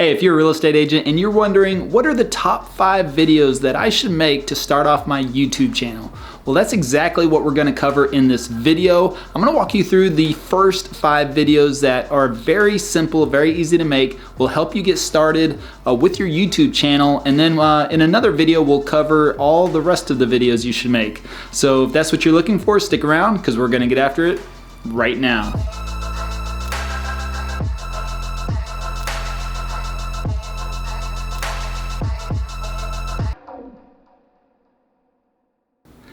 Hey, if you're a real estate agent and you're wondering what are the top 5 videos that I should make to start off my YouTube channel? Well, that's exactly what we're gonna cover in this video. I'm gonna walk you through the first 5 videos that are very simple, very easy to make, will help you get started with your YouTube channel. And then in another video, we'll cover all the rest of the videos you should make. So if that's what you're looking for, stick around because we're gonna get after it right now.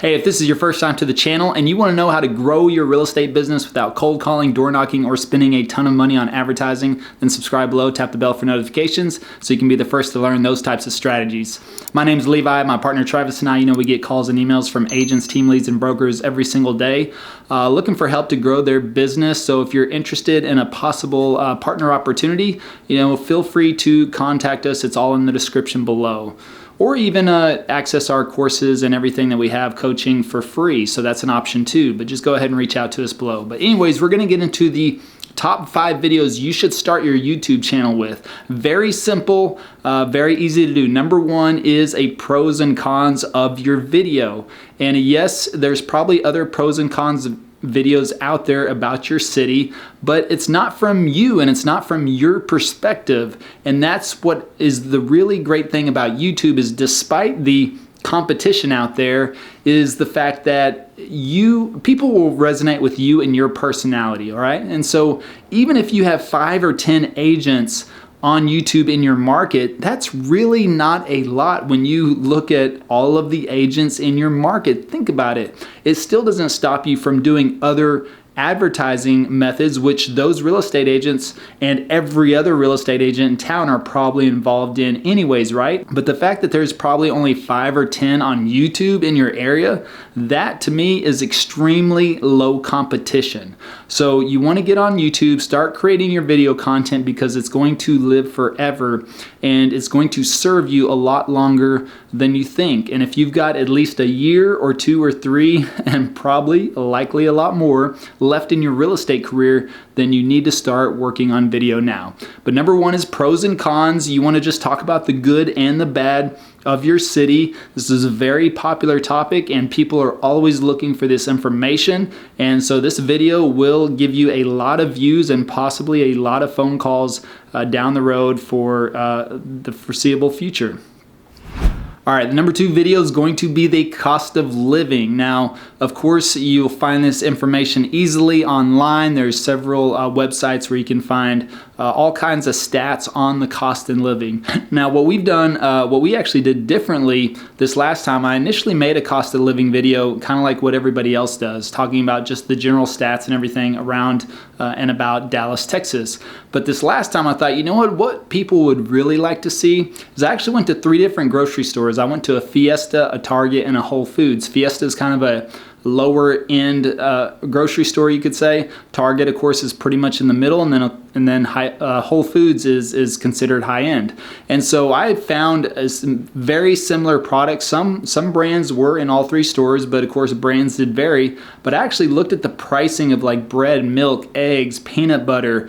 Hey, if this is your first time to the channel and you want to know how to grow your real estate business without cold calling, door knocking, or spending a ton of money on advertising, then subscribe below, tap the bell for notifications so you can be the first to learn those types of strategies. My name's Levi, my partner Travis and I, we get calls and emails from agents, team leads, and brokers every single day looking for help to grow their business. So if you're interested in a possible partner opportunity, feel free to contact us. It's all in the description below. Or even access our courses and everything that we have coaching for free. So that's an option too, but just go ahead and reach out to us below. But anyways, we're gonna get into the top 5 videos you should start your YouTube channel with. Very simple, very easy to do. Number 1 is a pros and cons of your video. And yes, there's probably other pros and cons of videos out there about your city, but it's not from you and it's not from your perspective. And that's what is the really great thing about YouTube, is despite the competition out there, is the fact that people will resonate with you and your personality, all right? And so even if you have 5 or 10 agents on YouTube in your market, that's really not a lot when you look at all of the agents in your market. Think about it. It still doesn't stop you from doing other advertising methods, which those real estate agents and every other real estate agent in town are probably involved in anyways, right? But the fact that there's probably only 5 or 10 on YouTube in your area, that to me is extremely low competition. So you want to get on YouTube, start creating your video content, because it's going to live forever and it's going to serve you a lot longer than you think. And if you've got at least a year or 2 or 3 and probably likely a lot more left in your real estate career, then you need to start working on video now. But number 1 is pros and cons. You want to just talk about the good and the bad of your city. This is a very popular topic and people are always looking for this information. And so this video will give you a lot of views and possibly a lot of phone calls down the road for the foreseeable future. All right, the number 2 video is going to be the cost of living. Now, of course, you'll find this information easily online. There's several websites where you can find all kinds of stats on the cost of living. Now, what we've done, what we actually did differently this last time, I initially made a cost of living video, kind of like what everybody else does, talking about just the general stats and everything around and about Dallas, Texas. But this last time I thought, what people would really like to see is I actually went to 3 different grocery stores. I went to a Fiesta, a Target, and a Whole Foods. Fiesta is kind of a lower end grocery store, you could say. Target, of course, is pretty much in the middle, and then Whole Foods is considered high end. And so I found some very similar products. Some brands were in all 3 stores, but of course brands did vary. But I actually looked at the pricing of like bread, milk, eggs, peanut butter,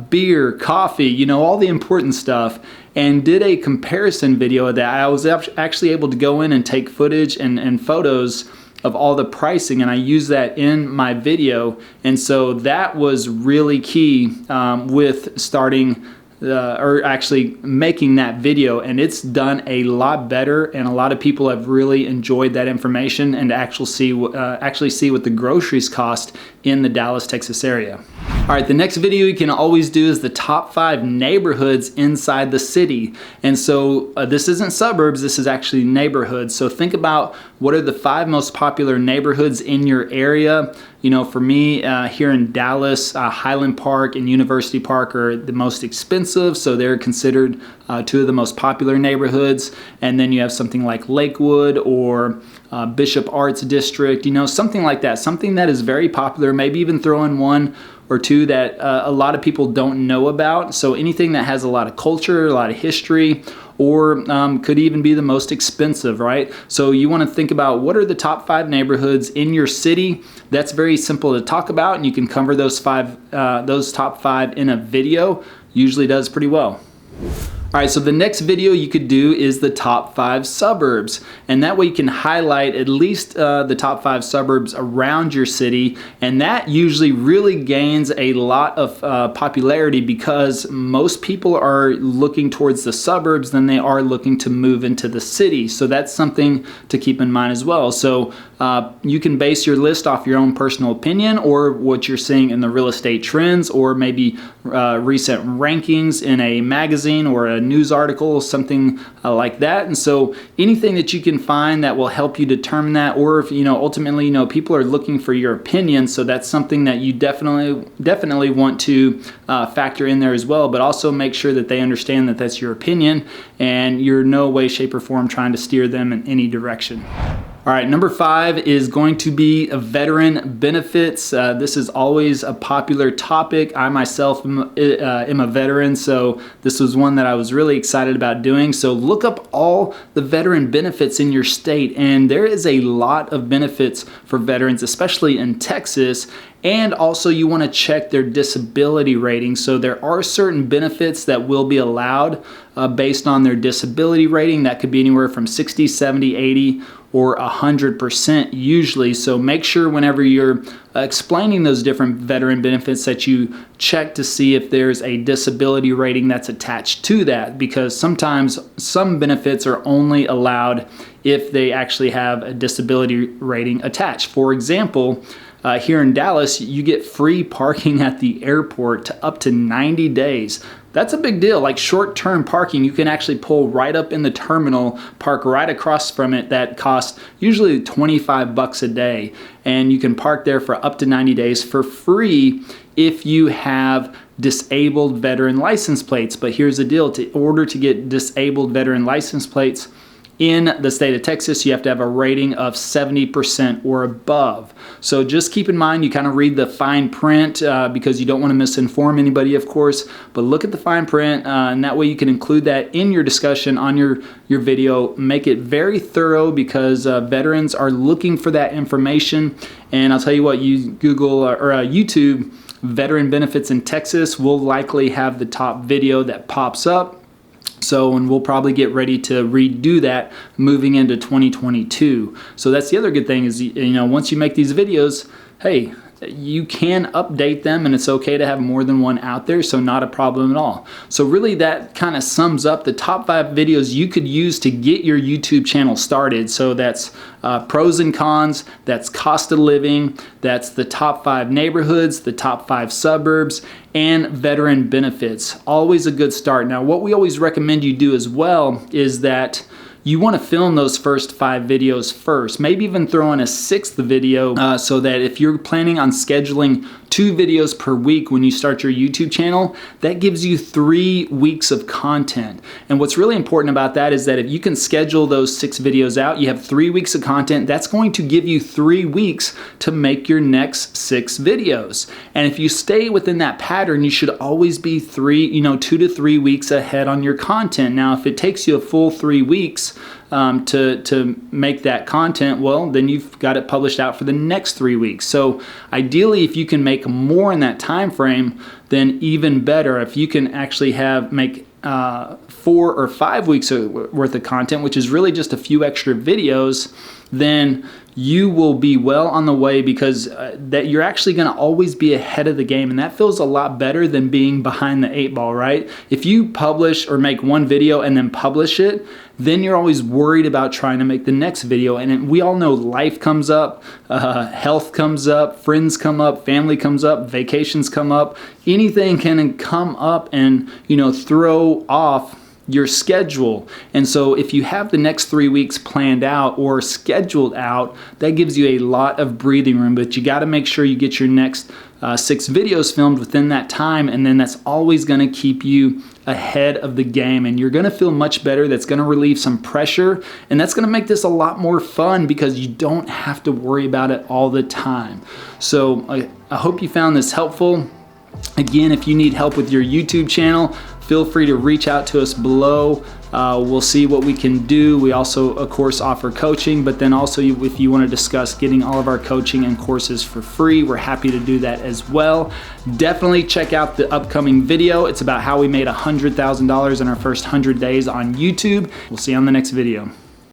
beer, coffee, all the important stuff, and did a comparison video of that. I was actually able to go in and take footage and photos of all the pricing, and I use that in my video. And so that was really key with starting or actually making that video, and it's done a lot better, and a lot of people have really enjoyed that information and actually see what the groceries cost in the Dallas, Texas area. All right, the next video you can always do is the top 5 neighborhoods inside the city. And so this isn't suburbs, this is actually neighborhoods. So think about what are the 5 most popular neighborhoods in your area. For me here in Dallas, Highland Park and University Park are the most expensive, so they're considered 2 of the most popular neighborhoods. And then you have something like Lakewood or Bishop Arts District, something like that, something that is very popular. Maybe even throw in 1 or 2 that a lot of people don't know about. So anything that has a lot of culture, a lot of history, or could even be the most expensive, right? So you want to think about what are the top 5 neighborhoods in your city. That's very simple to talk about, and you can cover those top 5 in a video. Usually does pretty well. All right, so the next video you could do is the top 5 suburbs, and that way you can highlight at least the top 5 suburbs around your city, and that usually really gains a lot of popularity because most people are looking towards the suburbs than they are looking to move into the city. So that's something to keep in mind as well. So you can base your list off your own personal opinion or what you're seeing in the real estate trends, or maybe recent rankings in a magazine or a news article, something like that. And so anything that you can find that will help you determine that, or if ultimately people are looking for your opinion, so that's something that you definitely want to factor in there as well. But also make sure that they understand that that's your opinion and you're no way, shape, or form trying to steer them in any direction. All right, number 5 is going to be veteran benefits. This is always a popular topic. I myself am a veteran, so this was one that I was really excited about doing. So look up all the veteran benefits in your state, and there is a lot of benefits for veterans, especially in Texas. And also you want to check their disability rating. So there are certain benefits that will be allowed based on their disability rating. That could be anywhere from 60, 70, 80, or 100% usually. So make sure whenever you're explaining those different veteran benefits that you check to see if there's a disability rating that's attached to that, because sometimes some benefits are only allowed if they actually have a disability rating attached. For example, here in Dallas, you get free parking at the airport to up to 90 days. That's a big deal. Like short-term parking, you can actually pull right up in the terminal, park right across from it. That costs usually $25 a day, and you can park there for up to 90 days for free if you have disabled veteran license plates. But here's the deal: in order to get disabled veteran license plates in the state of Texas, you have to have a rating of 70% or above. So just keep in mind, you kind of read the fine print because you don't want to misinform anybody, of course, but look at the fine print and that way you can include that in your discussion on your video. Make it very thorough because veterans are looking for that information. And I'll tell you what, you Google or YouTube veteran benefits in Texas will likely have the top video that pops up. So, and we'll probably get ready to redo that moving into 2022. So that's the other good thing is, once you make these videos, hey, you can update them and it's okay to have more than one out there, so not a problem at all. So really that kind of sums up the top 5 videos you could use to get your YouTube channel started. So that's pros and cons, that's cost of living, that's the top 5 neighborhoods, the top 5 suburbs, and veteran benefits. Always a good start. Now what we always recommend you do as well is that you want to film those first 5 videos first, maybe even throw in a 6th video so that if you're planning on scheduling 2 videos per week when you start your YouTube channel, that gives you 3 weeks of content. And what's really important about that is that if you can schedule those 6 videos out, you have 3 weeks of content. That's going to give you 3 weeks to make your next 6 videos. And if you stay within that pattern, you should always be 2 to 3 weeks ahead on your content. Now, if it takes you a full 3 weeks to make that content, well, then you've got it published out for the next 3 weeks. So ideally, if you can make more in that time frame, then even better. If you can actually make 4 or 5 weeks worth of content, which is really just a few extra videos, then you will be well on the way, because that you're actually going to always be ahead of the game, and that feels a lot better than being behind the 8 ball, right? If you publish or make one video and then publish it, then you're always worried about trying to make the next video. And we all know life comes up, health comes up, friends come up, family comes up, vacations come up. Anything can come up and throw off your schedule. And so if you have the next 3 weeks planned out or scheduled out, that gives you a lot of breathing room. But you got to make sure you get your next 6 videos filmed within that time, and then that's always going to keep you ahead of the game, and you're going to feel much better. That's going to relieve some pressure, and that's going to make this a lot more fun because you don't have to worry about it all the time. So I hope you found this helpful. Again, if you need help with your YouTube channel, feel free to reach out to us below. We'll see what we can do. We also, of course, offer coaching, but then also if you want to discuss getting all of our coaching and courses for free, we're happy to do that as well. Definitely check out the upcoming video. It's about how we made $100,000 in our first 100 days on YouTube. We'll see you on the next video.